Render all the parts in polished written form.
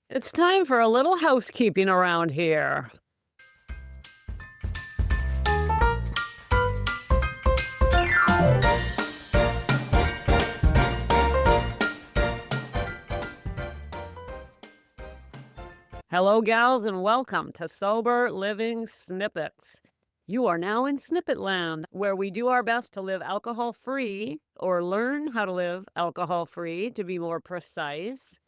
It's time for a little housekeeping around here. Hello, gals, and welcome to Sober Living Snippets. You are now in Snippet Land, where we do our best to live alcohol-free, or learn how to live alcohol-free, to be more precise,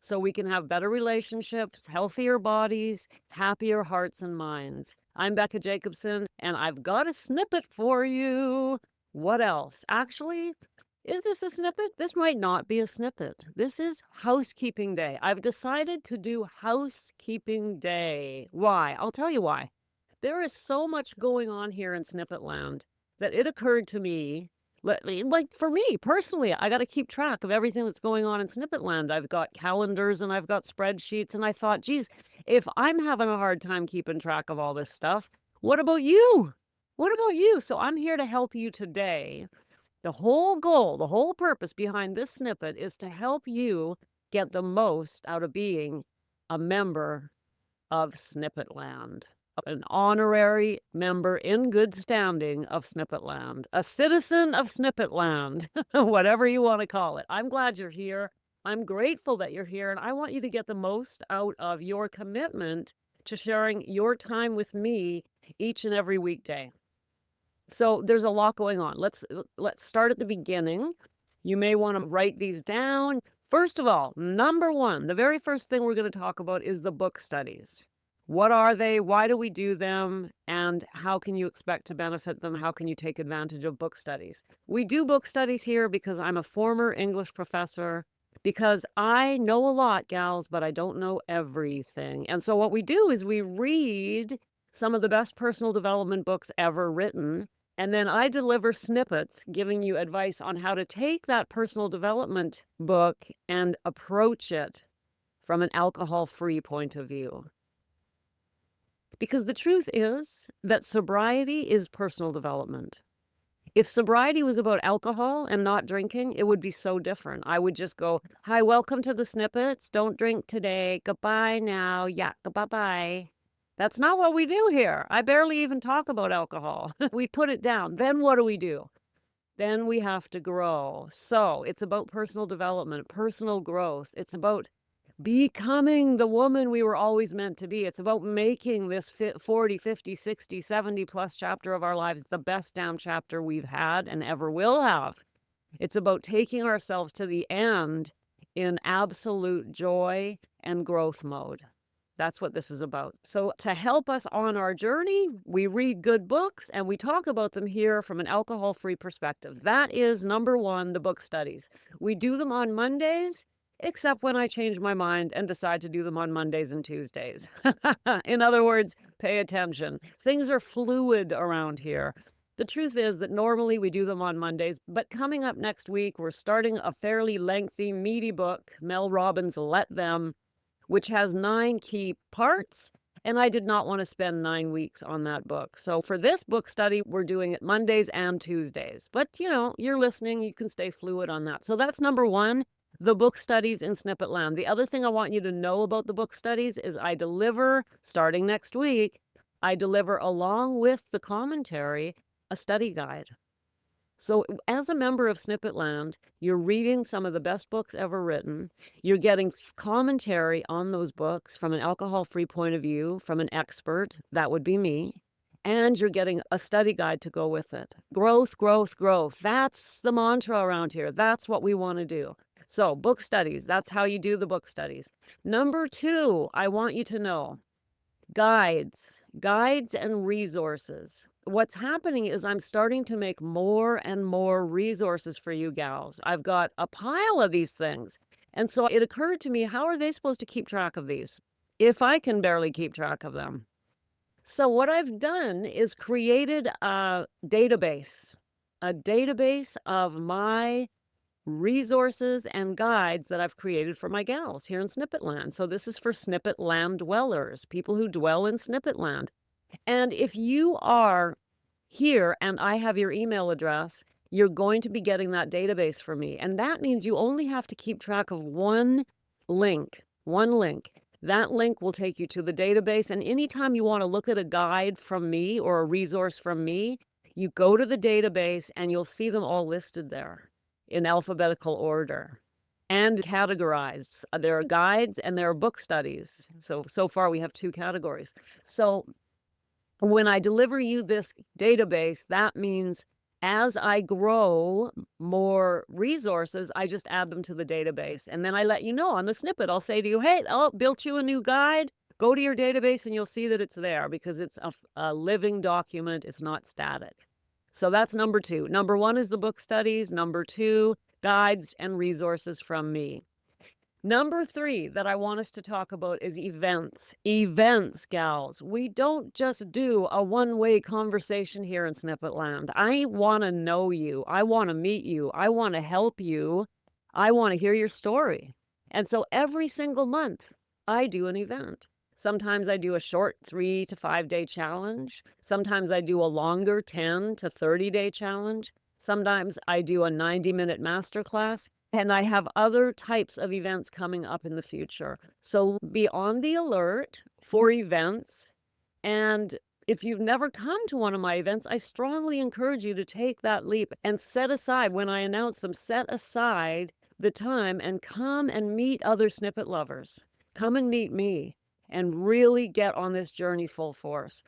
so we can have better relationships, healthier bodies, happier hearts and minds. I'm Becca Jacobson, and I've got a snippet for you. What else? Actually, is this a snippet? This might not be a snippet. This is housekeeping day. I've decided to do housekeeping day. Why? I'll tell you why. There is so much going on here in Snippet Land that it occurred to me, like for me personally, I got to keep track of everything that's going on in Snippet Land. I've got calendars and I've got spreadsheets, and I thought, geez, if I'm having a hard time keeping track of all this stuff, what about you? What about you? So I'm here to help you today. The whole goal, the whole purpose behind this snippet is to help you get the most out of being a member of Snippet Land, an honorary member in good standing of Snippet Land, a citizen of Snippet Land, whatever you want to call it. I'm glad you're here. I'm grateful that you're here, and I want you to get the most out of your commitment to sharing your time with me each and every weekday. So there's a lot going on. Let's start at the beginning. You may want to write these down. First of all, number one, the very first thing we're going to talk about is the book studies. What are they? Why do we do them? And how can you expect to benefit them? How can you take advantage of book studies? We do book studies here because I'm a former English professor, because I know a lot, gals, but I don't know everything. And so what we do is we read some of the best personal development books ever written, and then I deliver snippets giving you advice on how to take that personal development book and approach it from an alcohol-free point of view. Because the truth is that sobriety is personal development. If sobriety was about alcohol and not drinking, it would be so different. I would just go, hi, welcome to the snippets. Don't drink today. Goodbye now. Yeah, bye-bye. That's not what we do here. I barely even talk about alcohol. We put it down. Then what do? Then we have to grow. So it's about personal development, personal growth. It's about becoming the woman we were always meant to be. It's about making this 40, 50, 60, 70 plus chapter of our lives the best damn chapter we've had and ever will have. It's about taking ourselves to the end in absolute joy and growth mode. That's what this is about. So to help us on our journey, we read good books and we talk about them here from an alcohol-free perspective. That is number one, the book studies. We do them on Mondays, except when I change my mind and decide to do them on Mondays and Tuesdays. In other words, pay attention. Things are fluid around here. The truth is that normally we do them on Mondays, but coming up next week, we're starting a fairly lengthy, meaty book, Mel Robbins' Let Them, which has 9 key parts, and I did not want to spend 9 weeks on that book. So for this book study, we're doing it Mondays and Tuesdays. But, you're listening, you can stay fluid on that. So that's number one, the book studies in Snippet Land. The other thing I want you to know about the book studies is I deliver, starting next week, I deliver along with the commentary, a study guide. So as a member of Snippet Land, you're reading some of the best books ever written. You're getting commentary on those books from an alcohol-free point of view, from an expert. That would be me. And you're getting a study guide to go with it. Growth, growth, growth. That's the mantra around here. That's what we want to do. So book studies, that's how you do the book studies. Number two, I want you to know, guides and resources. What's happening is I'm starting to make more and more resources for you gals. I've got a pile of these things. And so it occurred to me, how are they supposed to keep track of these if I can barely keep track of them? So what I've done is created a database of my resources and guides that I've created for my gals here in Snippet Land. So this is for Snippet Land dwellers, people who dwell in Snippet Land. And if you are here and I have your email address, you're going to be getting that database from me. And that means you only have to keep track of one link. That link will take you to the database, and anytime you want to look at a guide from me or a resource from me, you go to the database and you'll see them all listed there in alphabetical order and categorized. There are guides and there are book studies. So far we have 2 categories. So when I deliver you this database, that means as I grow more resources, I just add them to the database. And then I let you know on the snippet. I'll say to you, hey, built you a new guide. Go to your database and you'll see that it's there because it's a living document. It's not static. So that's number 2. Number 1 is the book studies. Number 2, guides and resources from me. Number 3 that I want us to talk about is events. Events, gals. We don't just do a one-way conversation here in Snippet Land. I want to know you. I want to meet you. I want to help you. I want to hear your story. And so every single month, I do an event. Sometimes I do a short 3 to 5 day challenge. Sometimes I do a longer 10 to 30-day challenge. Sometimes I do a 90-minute masterclass. And I have other types of events coming up in the future. So be on the alert for events. And if you've never come to one of my events, I strongly encourage you to take that leap and set aside, when I announce them, set aside the time and come and meet other snippet lovers. Come and meet me and really get on this journey full force.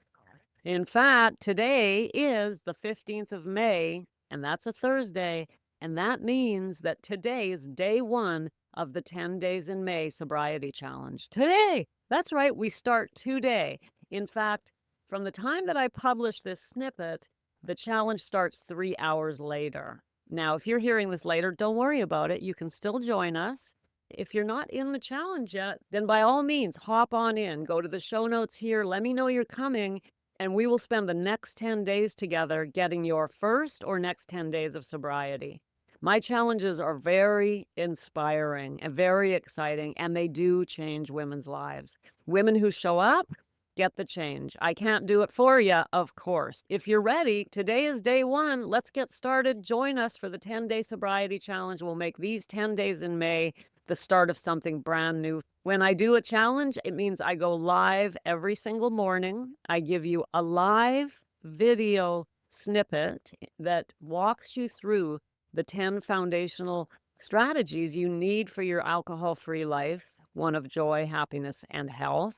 In fact, today is the 15th of May, and that's a Thursday. And that means that today is day 1 of the 10 Days in May Sobriety Challenge. Today! That's right, we start today. In fact, from the time that I publish this snippet, the challenge starts 3 hours later. Now, if you're hearing this later, don't worry about it. You can still join us. If you're not in the challenge yet, then by all means, hop on in. Go to the show notes here. Let me know you're coming. And we will spend the next 10 days together getting your first or next 10 days of sobriety. My challenges are very inspiring and very exciting, and they do change women's lives. Women who show up get the change. I can't do it for you, of course. If you're ready, today is day 1. Let's get started. Join us for the 10-day sobriety challenge. We'll make these 10 days in May the start of something brand new. When I do a challenge, it means I go live every single morning. I give you a live video snippet that walks you through the 10 foundational strategies you need for your alcohol-free life, one of joy, happiness, and health.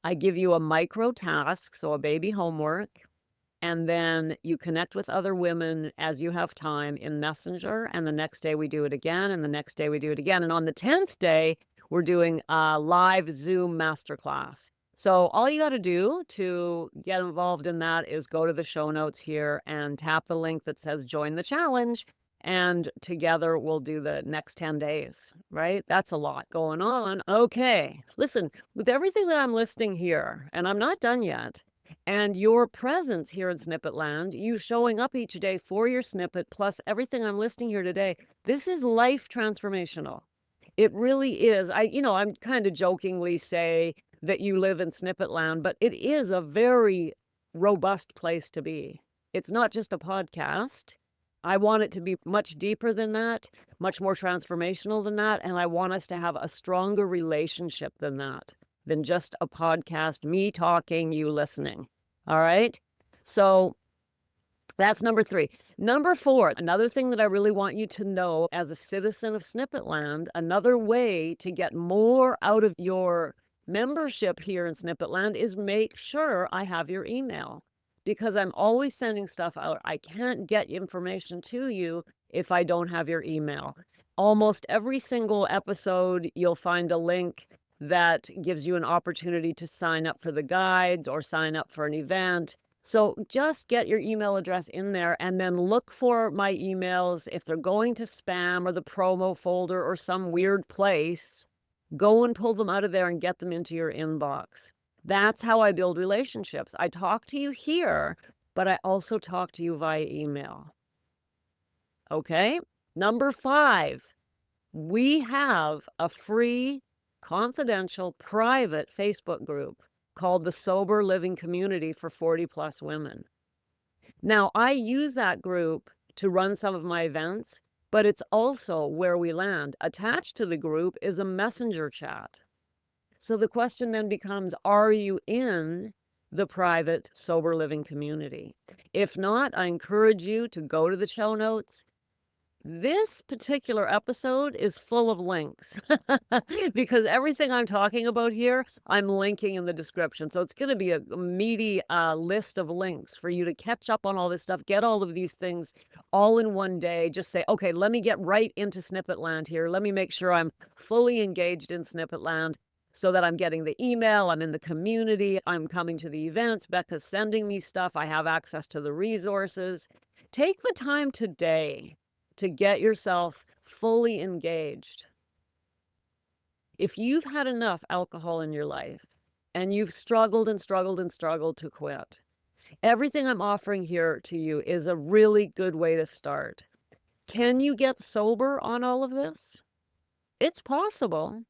I give you a micro task, so a baby homework, and then you connect with other women as you have time in Messenger, and the next day we do it again, and the next day we do it again. And on the 10th day, we're doing a live Zoom masterclass. So all you got to do to get involved in that is go to the show notes here and tap the link that says join the challenge. And together we'll do the next 10 days, right? That's a lot going on. Okay, listen, with everything that I'm listing here, and I'm not done yet, and your presence here in Snippet Land, you showing up each day for your snippet, plus everything I'm listing here today, this is life transformational. It really is. I'm kind of jokingly say that you live in Snippet Land, but it is a very robust place to be. It's not just a podcast. I want it to be much deeper than that, much more transformational than that, and I want us to have a stronger relationship than that, than just a podcast, me talking, you listening. All right? So that's number 3. Number 4, another thing that I really want you to know as a citizen of Snippet Land, another way to get more out of your membership here in Snippet Land is make sure I have your email, because I'm always sending stuff out. I can't get information to you if I don't have your email. Almost every single episode, you'll find a link that gives you an opportunity to sign up for the guides or sign up for an event. So just get your email address in there and then look for my emails. If they're going to spam or the promo folder or some weird place, go and pull them out of there and get them into your inbox. That's how I build relationships. I talk to you here, but I also talk to you via email. Okay? Number 5, we have a free, confidential, private Facebook group called the Sober Living Community for 40-plus women. Now, I use that group to run some of my events, but it's also where we land. Attached to the group is a messenger chat. So the question then becomes, are you in the private sober living community? If not, I encourage you to go to the show notes. This particular episode is full of links because everything I'm talking about here, I'm linking in the description. So it's going to be a meaty list of links for you to catch up on all this stuff, get all of these things all in one day. Just say, okay, let me get right into Snippet Land here. Let me make sure I'm fully engaged in Snippet Land so that I'm getting the email, I'm in the community, I'm coming to the events, Becca's sending me stuff, I have access to the resources. Take the time today to get yourself fully engaged. If you've had enough alcohol in your life and you've struggled and struggled and struggled to quit, everything I'm offering here to you is a really good way to start. Can you get sober on all of this? It's possible.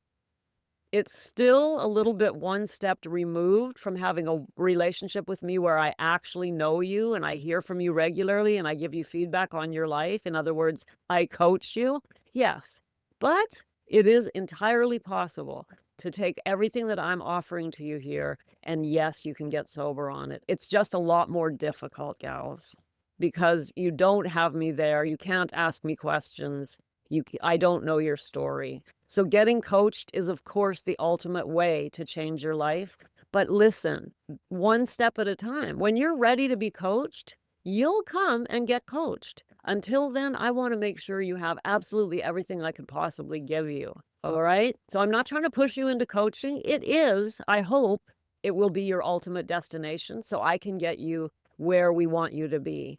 It's still a little bit one step removed from having a relationship with me where I actually know you and I hear from you regularly and I give you feedback on your life. In other words, I coach you. Yes, but it is entirely possible to take everything that I'm offering to you here and yes, you can get sober on it. It's just a lot more difficult, gals, because you don't have me there. You can't ask me questions. I don't know your story. So getting coached is, of course, the ultimate way to change your life. But listen, one step at a time. When you're ready to be coached, you'll come and get coached. Until then, I want to make sure you have absolutely everything I could possibly give you. All right? So I'm not trying to push you into coaching. It is, I hope, it will be your ultimate destination so I can get you where we want you to be.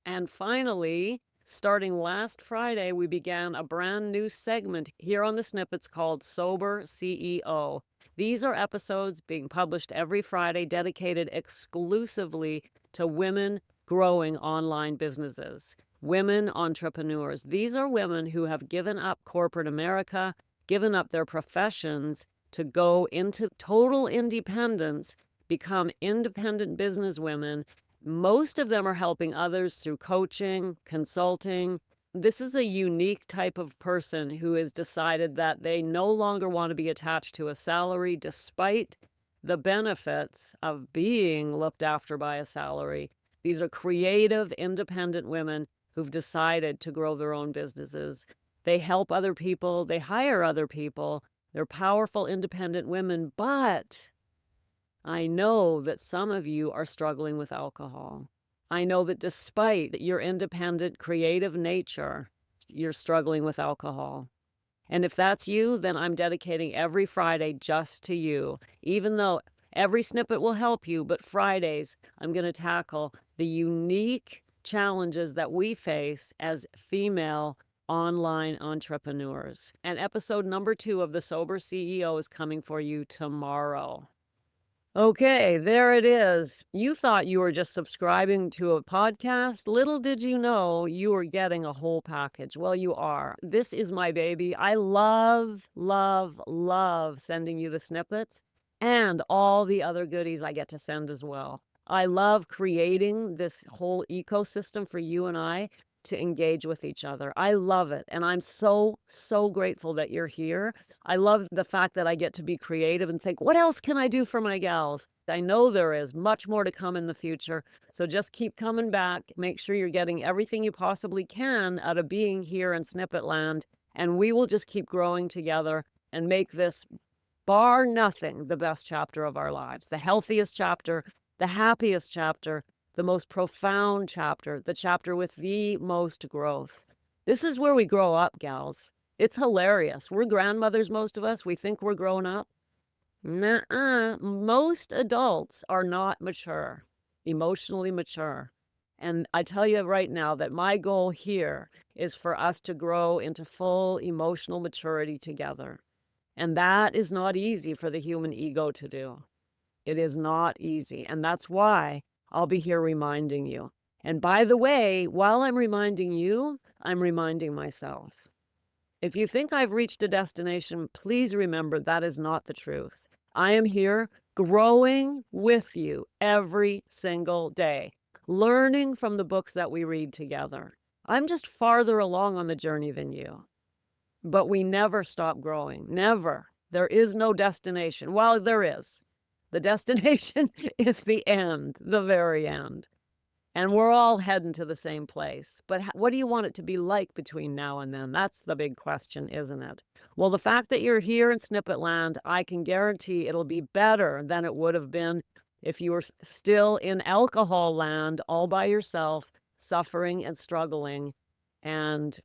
And finally, starting last Friday, we began a brand new segment here on the Snippets called Sober CEO. These are episodes being published every Friday dedicated exclusively to women growing online businesses, women entrepreneurs. These are women who have given up corporate America, given up their professions to go into total independence, become independent businesswomen. Most of them are helping others through coaching, consulting. This is a unique type of person who has decided that they no longer want to be attached to a salary despite the benefits of being looked after by a salary. These are creative, independent women who've decided to grow their own businesses. They help other people. They hire other people. They're powerful, independent women, but I know that some of you are struggling with alcohol. I know that despite your independent, creative nature, you're struggling with alcohol. And if that's you, then I'm dedicating every Friday just to you. Even though every snippet will help you, but Fridays, I'm going to tackle the unique challenges that we face as female online entrepreneurs. And episode number 2 of the Sober CEO is coming for you tomorrow. Okay, there it is. You thought you were just subscribing to a podcast. Little did you know you were getting a whole package. Well, you are. This is my baby. I love, love, love sending you the snippets and all the other goodies I get to send as well. I love creating this whole ecosystem for you and I to engage with each other. I love it. And I'm so, so grateful that you're here. I love the fact that I get to be creative and think, what else can I do for my gals? I know there is much more to come in the future. So just keep coming back. Make sure you're getting everything you possibly can out of being here in Snippet Land. And we will just keep growing together and make this, bar nothing, the best chapter of our lives, the healthiest chapter, the happiest chapter, the most profound chapter, the chapter with the most growth. This is where we grow up, gals. It's hilarious. We're grandmothers, most of us. We think we're grown up. Nuh-uh. Most adults are not mature, emotionally mature. And I tell you right now that my goal here is for us to grow into full emotional maturity together. And that is not easy for the human ego to do. It is not easy. And that's why I'll be here reminding you. And by the way, while I'm reminding you, I'm reminding myself. If you think I've reached a destination, please remember that is not the truth. I am here growing with you every single day, learning from the books that we read together. I'm just farther along on the journey than you. But we never stop growing. Never. There is no destination. Well, there is. The destination is the end, the very end. And we're all heading to the same place. But what do you want it to be like between now and then? That's the big question, isn't it? Well, the fact that you're here in Snippet Land, I can guarantee it'll be better than it would have been if you were still in alcohol land all by yourself, suffering and struggling. And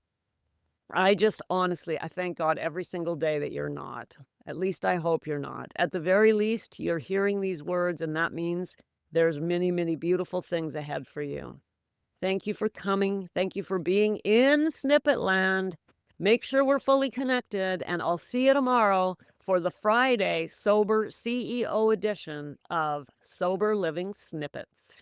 I just honestly, I thank God every single day that you're not. At least I hope you're not. At the very least, you're hearing these words, and that means there's many, many beautiful things ahead for you. Thank you for coming. Thank you for being in Snippet Land. Make sure we're fully connected, and I'll see you tomorrow for the Friday Sober CEO edition of Sober Living Snippets.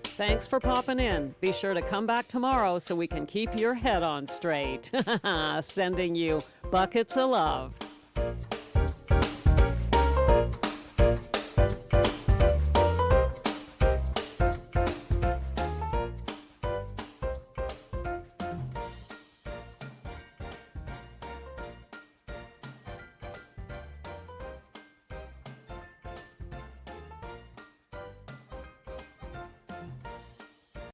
Thanks for popping in. Be sure to come back tomorrow so we can keep your head on straight. Sending you buckets of love.